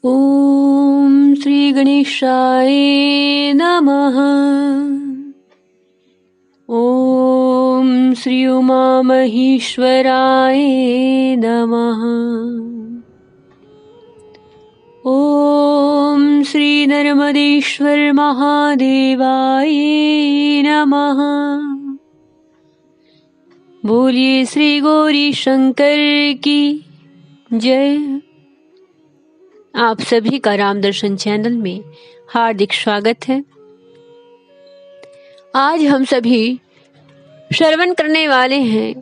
ॐ श्री गणेशाय नमः। ॐ श्री उमा महेश्वराय नमः। ॐ श्री नर्मदेश्वर महादेवाय नमः। बोलिए श्री गौरी शंकर की जय। आप सभी का राम दर्शन चैनल में हार्दिक स्वागत है। आज हम सभी श्रवण करने वाले हैं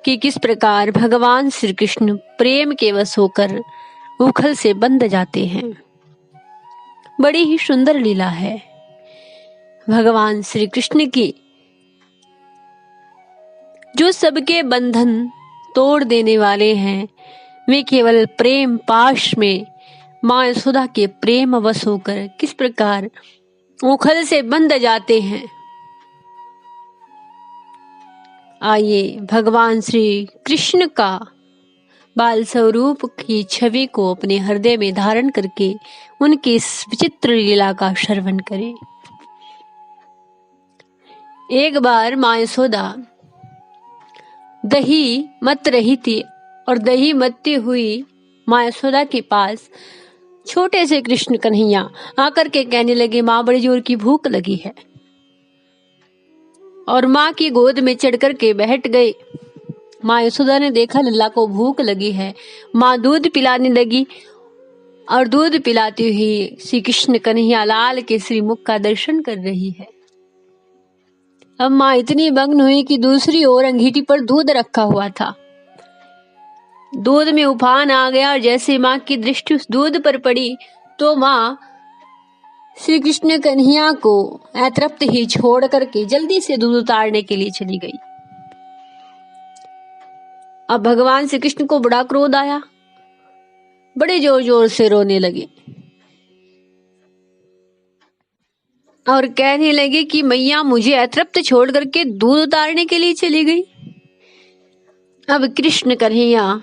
कि किस प्रकार भगवान श्री कृष्ण प्रेम के वश होकर उखल से बंध जाते हैं। बड़ी ही सुंदर लीला है भगवान श्री कृष्ण की, जो सबके बंधन तोड़ देने वाले हैं। वे केवल प्रेम पाश में माँ यशोदा के प्रेम वश होकर किस प्रकार उखल से बंध जाते हैं। आइए भगवान श्री कृष्ण का बाल स्वरूप की छवि को अपने हृदय में धारण करके उनकी इस विचित्र लीला का श्रवण करें। एक बार माँ यशोदा दही मत रही थी और दही मत्ती हुई माँ यशोदा के पास छोटे से कृष्ण कन्हैया आकर के कहने लगे, माँ बड़ी जोर की भूख लगी है। और माँ की गोद में चढ़ कर के बैठ गए। माँ यशोदा ने देखा लल्ला को भूख लगी है। माँ दूध पिलाने लगी और दूध पिलाती हुई श्री कृष्ण कन्हैया लाल के श्रीमुख का दर्शन कर रही है। अब माँ इतनी मग्न हुई कि दूसरी ओर अंगीठी पर दूध रखा हुआ था। दूध में उफान आ गया और जैसे माँ की दृष्टि उस दूध पर पड़ी तो माँ श्री कृष्ण कन्हैया को अतृप्त ही छोड़ करके जल्दी से दूध उतारने के लिए चली गई। अब भगवान श्री कृष्ण को बड़ा क्रोध आया, बड़े जोर जोर से रोने लगे और कहने लगे कि मैया मुझे अतृप्त छोड़ करके दूध उतारने के लिए चली गई। अब कृष्ण कन्हैया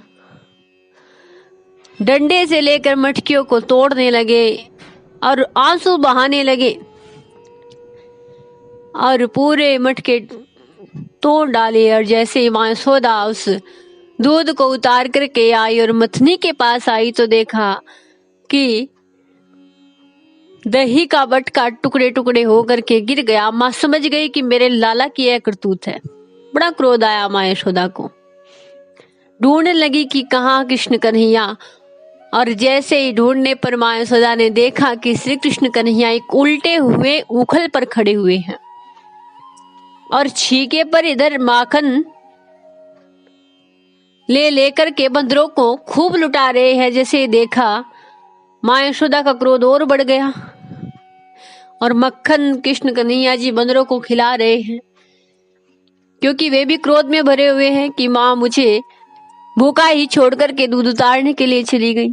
डंडे से लेकर मटकियों को तोड़ने लगे और आंसू बहाने लगे और पूरे मटके तोड़ डाले। और जैसे माँ यशोदा उस दूध को उतार करके आई और मथनी के पास आई तो देखा कि दही का बटका टुकड़े टुकड़े हो करके गिर गया। माँ समझ गई कि मेरे लाला की यह करतूत है। बड़ा क्रोध आया माँ यशोदा को। ढूंढने लगी कि कहाँ कृष्ण कन्हैया, और जैसे ही ढूंढने पर माँ यशोदा ने देखा कि श्री कृष्ण कन्हैया एक उल्टे हुए उखल पर खड़े हुए हैं और छीके पर इधर माखन लेकर के बंदरों को खूब लुटा रहे हैं। जैसे देखा माँ यशोदा का क्रोध और बढ़ गया और मक्खन कृष्ण कन्हैया जी बंदरों को खिला रहे हैं, क्योंकि वे भी क्रोध में भरे हुए हैं कि माँ मुझे भूखा ही छोड़ करके दूध उतारने के लिए चली गई।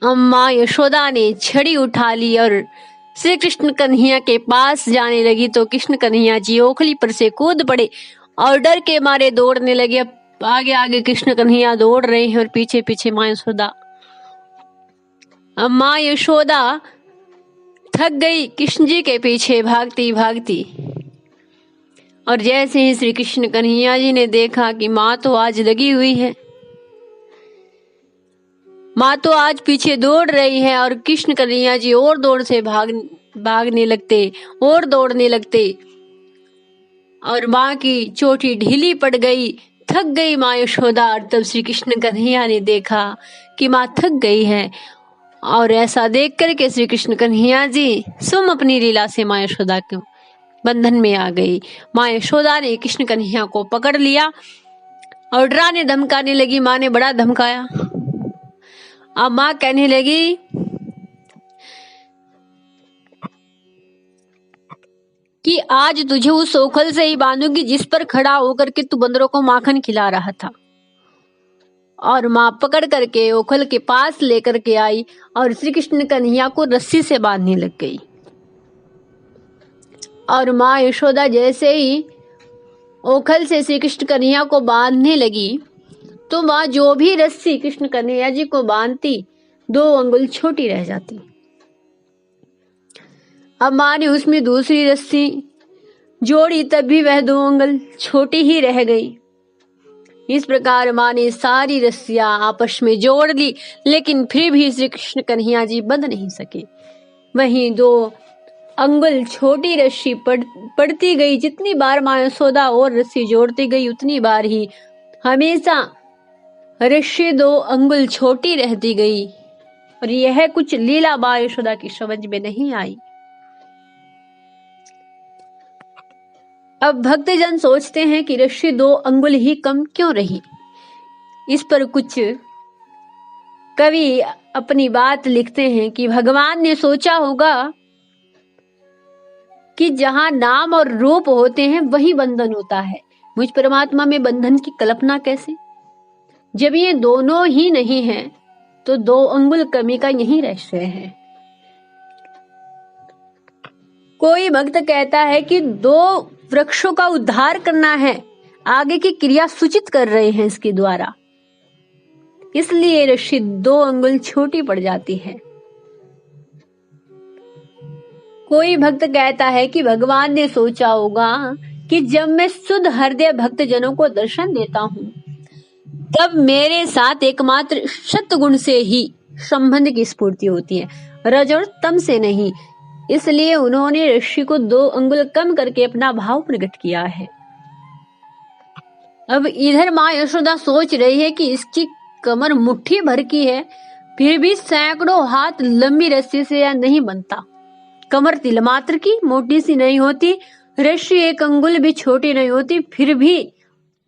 अब माँ यशोदा ने छड़ी उठा ली और श्री कृष्ण कन्हैया के पास जाने लगी तो कृष्ण कन्हैया जी ओखली पर से कूद पड़े और डर के मारे दौड़ने लगे। अब आगे आगे कृष्ण कन्हैया दौड़ रहे हैं और पीछे पीछे माँ यशोदा। अब माँ यशोदा थक गई कृष्ण जी के पीछे भागती भागती। और जैसे ही श्री कृष्ण कन्हैया जी ने देखा कि माँ तो आज लगी हुई है, माँ तो आज पीछे दौड़ रही है, और कृष्ण कन्हैया जी और दौड़ से भागने लगते और दौड़ने लगते और माँ की चोटी ढीली पड़ गई। थक गई माँ यशोदा। और तब श्री कृष्ण कन्हैया ने देखा कि माँ थक गई है और ऐसा देख करके श्री कृष्ण कन्हैया जी स्वयं अपनी लीला से माँ यशोदा के बंधन में आ गई। माँ यशोदा ने कृष्ण कन्हैया को पकड़ लिया और डराने धमकाने लगी। माँ ने बड़ा धमकाया। अब माँ कहने लगी कि आज तुझे उस ओखल से ही बांधूंगी जिस पर खड़ा होकर के तू बंदरों को माखन खिला रहा था। और माँ पकड़ करके ओखल के पास लेकर के आई और श्री कृष्ण कन्हैया को रस्सी से बांधने लग गई। और माँ यशोदा जैसे ही ओखल से श्री कृष्ण कन्हैया को बांधने लगी तो माँ जो भी रस्सी कृष्ण कन्हैया जी को बांधती 2 अंगुल छोटी रह जाती। अब माँ ने उसमें दूसरी रस्सी जोड़ी, तब भी वह 2 अंगुल छोटी ही रह गई। इस प्रकार माँ ने सारी रस्सियां आपस में जोड़ ली, लेकिन फिर भी श्री कृष्ण कन्हैया जी बंध नहीं सके। वहीं 2 अंगुल छोटी रस्सी पड़ती गई। जितनी बार माँ यशोदा और रस्सी जोड़ती गई, उतनी बार ही हमेशा रस्सी 2 अंगुल छोटी रहती गई। और यह कुछ लीला माँ यशोदा की समझ में नहीं आई। अब भक्तजन सोचते हैं कि रस्सी 2 अंगुल ही कम क्यों रही। इस पर कुछ कवि अपनी बात लिखते हैं कि भगवान ने सोचा होगा कि जहां नाम और रूप होते हैं वही बंधन होता है, मुझ परमात्मा में बंधन की कल्पना कैसे। जब ये दोनों ही नहीं है तो 2 अंगुल कमी का यही रहस्य है। कोई भक्त कहता है कि 2 वृक्षों का उद्धार करना है, आगे की क्रिया सूचित कर रहे हैं इसके द्वारा, इसलिए रस्सी 2 अंगुल छोटी पड़ जाती है। कोई भक्त कहता है कि भगवान ने सोचा होगा कि जब मैं शुद्ध हृदय भक्त जनों को दर्शन देता हूं, तब मेरे साथ एकमात्र सत्गुण से ही संबंध की स्फूर्ति होती है, रज और तम से नहीं। इसलिए उन्होंने रस्सी को 2 अंगुल कम करके अपना भाव प्रकट किया है। अब इधर माँ यशोदा सोच रही है कि इसकी कमर मुट्ठी भर की है, फिर भी सैकड़ों हाथ लंबी रस्सी से यह नहीं बनता। कमर तिल मात्र की मोटी सी नहीं होती, रस्सी 1 अंगुल भी छोटी नहीं होती, फिर भी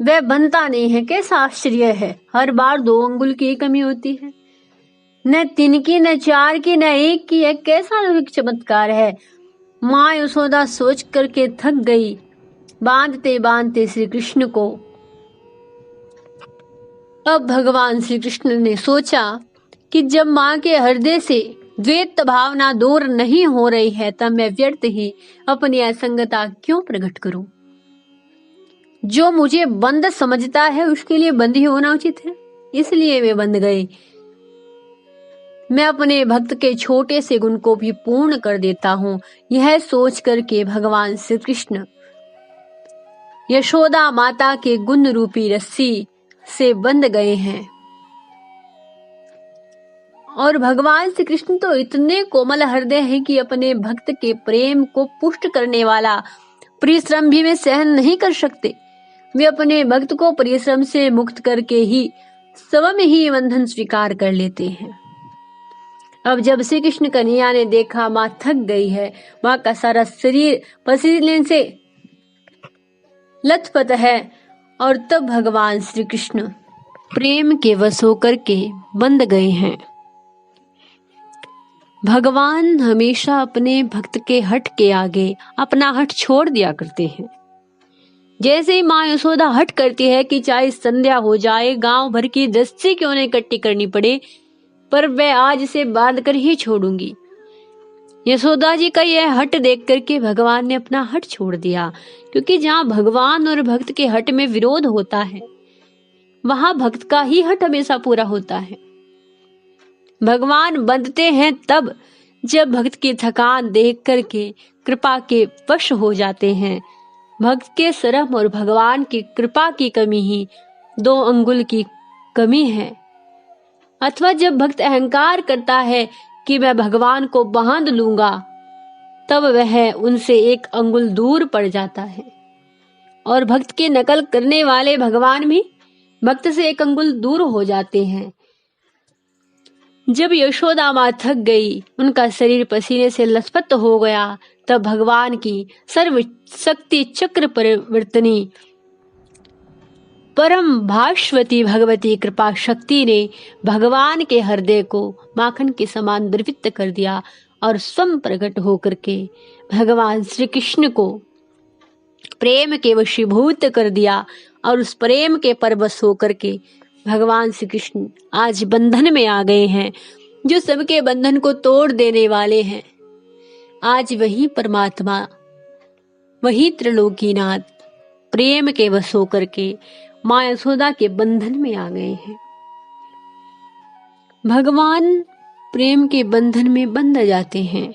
वह बनता नहीं है। कैसा आश्चर्य है, हर बार 2 अंगुल की कमी होती है, न 3 की, न 4 की, न 1 की। यह कैसा चमत्कार है। माँ यशोदा सोच करके थक गई। बांधते बांधते श्री कृष्ण को अब भगवान श्री कृष्ण ने सोचा कि जब माँ के हृदय से द्वैत भावना दूर नहीं हो रही है, तब मैं व्यर्थ ही अपनी असंगता क्यों प्रकट करूं। जो मुझे बंद समझता है उसके लिए बंद ही होना उचित है, इसलिए वे बंद गए। मैं अपने भक्त के छोटे से गुण को भी पूर्ण कर देता हूं। यह सोच करके भगवान श्री कृष्ण यशोदा माता के गुण रूपी रस्सी से बंध गए हैं। और भगवान श्री कृष्ण तो इतने कोमल हृदय है कि अपने भक्त के प्रेम को पुष्ट करने वाला परिश्रम भी वे सहन नहीं कर सकते। वे अपने भक्त को परिश्रम से मुक्त करके ही स्वयं ही बंधन स्वीकार कर लेते हैं। अब जब श्री कृष्ण कन्हैया ने देखा माँ थक गई है, माँ का सारा शरीर पसीने से लथपथ है, और तब भगवान श्री कृष्ण प्रेम के वश होकर के बंध गए हैं। भगवान हमेशा अपने भक्त के हठ के आगे अपना हठ छोड़ दिया करते हैं। जैसे ही माँ यशोदा हट करती है कि चाहे संध्या हो जाए, गांव भर की रस्सी क्यों नहीं इकट्ठी करनी पड़े, पर मैं आज इसे बांध कर ही छोड़ूंगी। यशोदा जी का यह हट देख करके भगवान ने अपना हट छोड़ दिया, क्योंकि जहाँ भगवान और भक्त के हट में विरोध होता है, वहां भक्त का ही हट हमेशा पूरा होता है। भगवान बंधते हैं तब जब भक्त की थकान देख करके कृपा के वश हो जाते हैं। भक्त के श्रम और भगवान की कृपा की कमी ही 2 अंगुल की कमी है। अथवा जब भक्त अहंकार करता है कि मैं भगवान को बांध लूंगा, तब वह उनसे 1 अंगुल दूर पड़ जाता है। और भक्त की नकल करने वाले भगवान भी भक्त से 1 अंगुल दूर हो जाते हैं। जब यशोदा माँ थक गई, उनका शरीर पसीने से लथपथ हो गया, तब भगवान की सर्व शक्ति चक्र परिवर्तनी परम भास्वती भगवती कृपा शक्ति ने भगवान के हृदय को माखन के समान द्रवित कर दिया और स्वयं प्रकट होकर के भगवान श्री कृष्ण को प्रेम के वशीभूत कर दिया। और उस प्रेम के परवश होकर के भगवान श्री कृष्ण आज बंधन में आ गए हैं, जो सबके बंधन को तोड़ देने वाले हैं। आज वही परमात्मा, वही त्रिलोकीनाथ प्रेम के वश होकर के माँ यशोदा के बंधन में आ गए हैं। भगवान प्रेम के बंधन में बंध जाते हैं।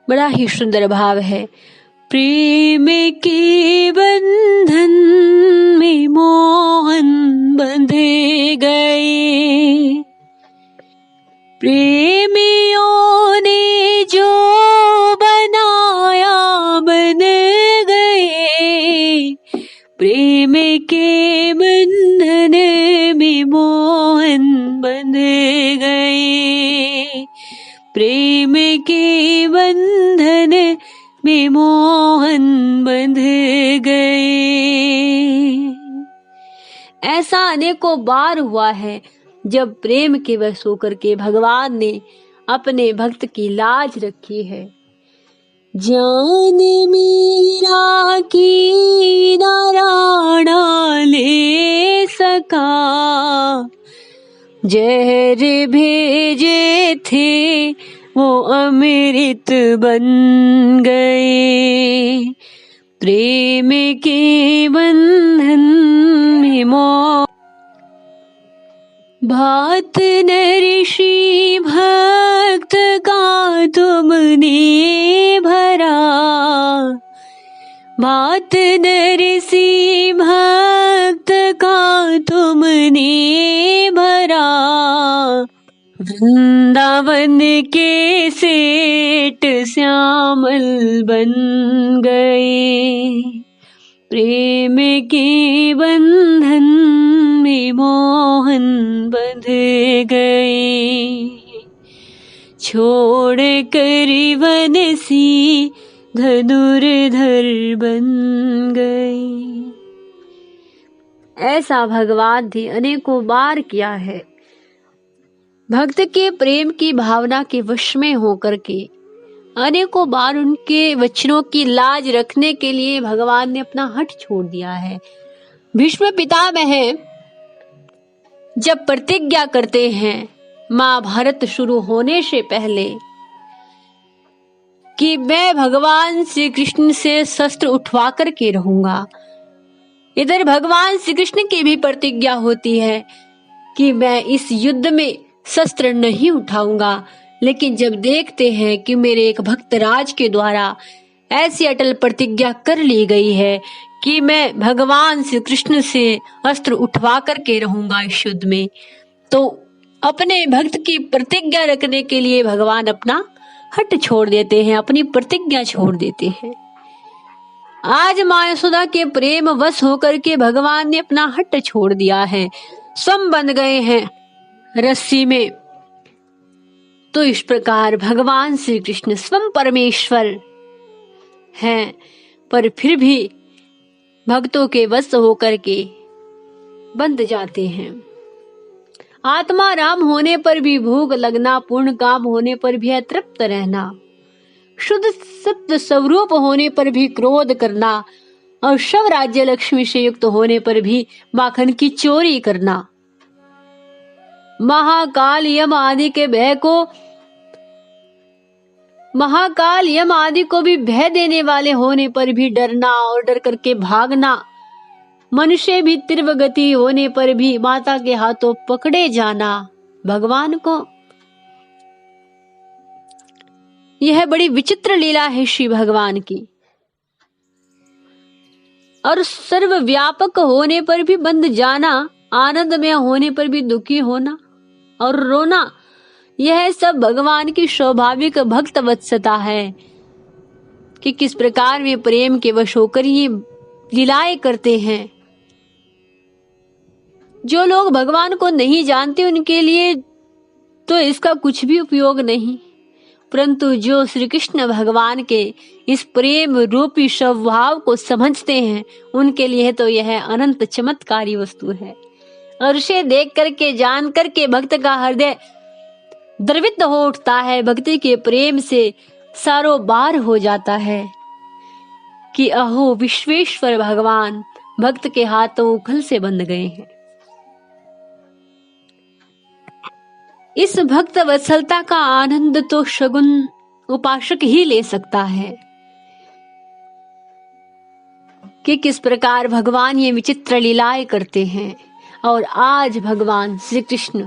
बड़ा ही सुंदर भाव है। प्रेम के बंधन में मोहन बंधे गए, प्रेमियों ने जो बनाया बन गए, प्रेम के बंधन में मोहन बंध गए, प्रेम के बंधन में मोहन बंध गए। ऐसा अनेकों बार हुआ है जब प्रेम के वश होकर के भगवान ने अपने भक्त की लाज रखी है। जान मीरा की ना राणा ले सका, जहर भेजे थे वो अमृत बन गए, प्रेम के बंधन में मोह। भात न ऋषि भक्त का तुमने भरा, भात न ऋषि भक्त का तुमने भरा, वृंदावन के सेठ श्यामल बन गए, प्रेम के बंधन में मोहन बंध गए, छोड़ कर वन सी धनुर्धर बन गए। ऐसा भगवान ने अनेकों बार किया है। भक्त के प्रेम की भावना के वश में होकर के अनेकों बार उनके वचनों की लाज रखने के लिए भगवान ने अपना हठ छोड़ दिया है। भीष्म पितामह जब प्रतिज्ञा करते हैं महाभारत शुरू होने से पहले कि मैं भगवान श्री कृष्ण से शस्त्र उठवा करके रहूंगा, इधर भगवान श्री कृष्ण की भी प्रतिज्ञा होती है कि मैं इस युद्ध में शस्त्र नहीं उठाऊंगा। लेकिन जब देखते हैं कि मेरे एक भक्त राज के द्वारा ऐसी अटल प्रतिज्ञा कर ली गई है कि मैं भगवान श्री कृष्ण से अस्त्र उठवा करके रहूंगा इस युद्ध में, तो अपने भक्त की प्रतिज्ञा रखने के लिए भगवान अपना हट छोड़ देते हैं, अपनी प्रतिज्ञा छोड़ देते हैं। आज माँ यशोदा के प्रेम वश होकर के भगवान ने अपना हट छोड़ दिया है, स्वयं बंध गए हैं रस्सी में। तो इस प्रकार भगवान श्री कृष्ण स्वयं परमेश्वर हैं, पर फिर भी भक्तों के वश होकर के बंध जाते हैं। आत्मा राम होने पर भी भूख लगना, पूर्ण काम होने पर भी अतृप्त रहना, शुद्ध सत्य स्वरूप होने पर भी क्रोध करना और शव राज्य लक्ष्मी से युक्त होने पर भी माखन की चोरी करना, महाकाल यम आदि के भय को, महाकाल यम आदि को भी भय देने वाले होने पर भी डरना और डर करके भागना, मनुष्य भी तीव्र गति होने पर भी माता के हाथों पकड़े जाना भगवान को। यह बड़ी विचित्र लीला है श्री भगवान की। और सर्वव्यापक होने पर भी बंध जाना, आनंदमय होने पर भी दुखी होना और रोना, यह सब भगवान की स्वाभाविक भक्त वत्सता है कि किस प्रकार वे प्रेम के वश होकर ये लीलाएं करते हैं। जो लोग भगवान को नहीं जानते उनके लिए तो इसका कुछ भी उपयोग नहीं, परंतु जो श्री कृष्ण भगवान के इस प्रेम रूपी स्वभाव को समझते हैं उनके लिए तो यह अनंत चमत्कारी वस्तु है। और उसे देख करके जान करके भक्त का हृदय द्रवित हो उठता है, भक्ति के प्रेम से सारो बार हो जाता है कि अहो विश्वेश्वर भगवान भक्त के हाथों उखल से बंध गए हैं। इस भक्त वत्सलता का आनंद तो शगुन उपासक ही ले सकता है। कि किस प्रकार भगवान ये विचित्र लीलाएं करते हैं। और आज भगवान श्री कृष्ण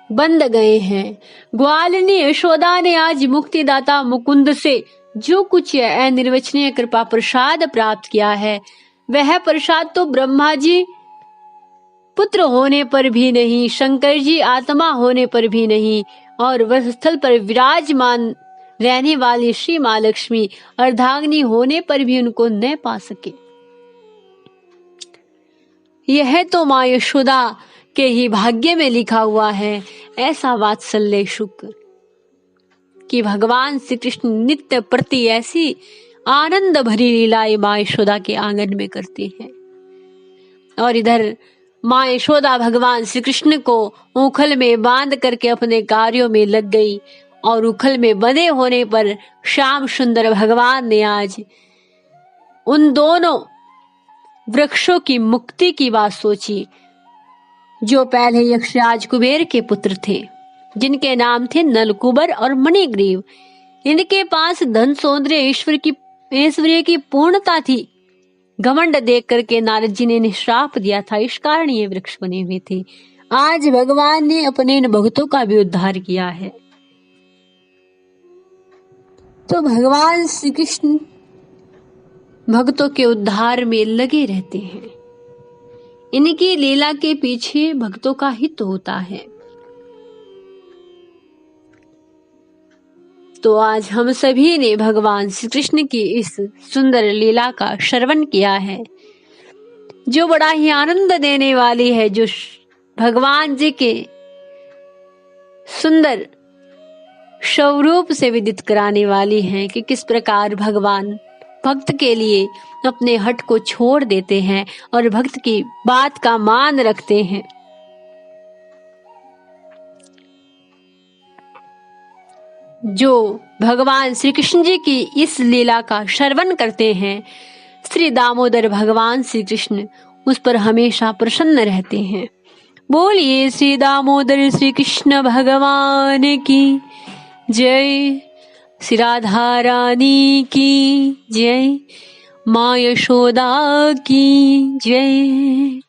बंद गए हैं। ग्वालिनी यशोदा ने आज मुक्तिदाता मुकुंद से जो कुछ अनिर्वचनीय कृपा प्रसाद प्राप्त किया है, वह प्रसाद तो ब्रह्मा जी पुत्र होने पर भी नहीं, शंकर जी आत्मा होने पर भी नहीं, और वक्षस्थल पर विराजमान रहने वाली श्री माँ लक्ष्मी अर्धांगिनी होने पर भी उनको न पा सके। यह तो माँ यशोदा के ही भाग्य में लिखा हुआ है। ऐसा वात्सल्य शुक्र कि भगवान श्री कृष्ण नित्य प्रति ऐसी आनंद भरी लीलाएं माँ यशोदा के आंगन में करते हैं। और इधर माँ यशोदा भगवान श्री कृष्ण को उखल में बांध करके अपने कार्यों में लग गई, और उखल में बंधे होने पर श्याम सुंदर भगवान ने आज उन दोनों वृक्षों की मुक्ति की बात सोची, जो पहले यक्षराज कुबेर के पुत्र थे, जिनके नाम थे नलकुबर और मणिग्रीव। इनके पास धन सौंदर्य ऐश्वर्य की पूर्णता थी। घमंड देख करके नारद जी ने श्राप दिया था, इस कारण ये वृक्ष बने हुए थे। आज भगवान ने अपने इन भक्तों का भी उद्धार किया है। तो भगवान श्री कृष्ण भक्तों के उद्धार में लगे रहते हैं। इनकी लीला के पीछे भक्तों का हित होता है। तो आज हम सभी ने भगवान श्री कृष्ण की इस सुंदर लीला का श्रवण किया है, जो बड़ा ही आनंद देने वाली है, जो भगवान जी के सुंदर स्वरूप से विदित कराने वाली है कि किस प्रकार भगवान भक्त के लिए अपने हट को छोड़ देते हैं और भक्त की बात का मान रखते हैं। जो भगवान श्री कृष्ण जी की इस लीला का श्रवण करते हैं, श्री दामोदर भगवान श्री कृष्ण उस पर हमेशा प्रसन्न रहते हैं। बोलिए श्री दामोदर श्री कृष्ण भगवान की जय। श्री राधा रानी की जय। माँ यशोदा की जय।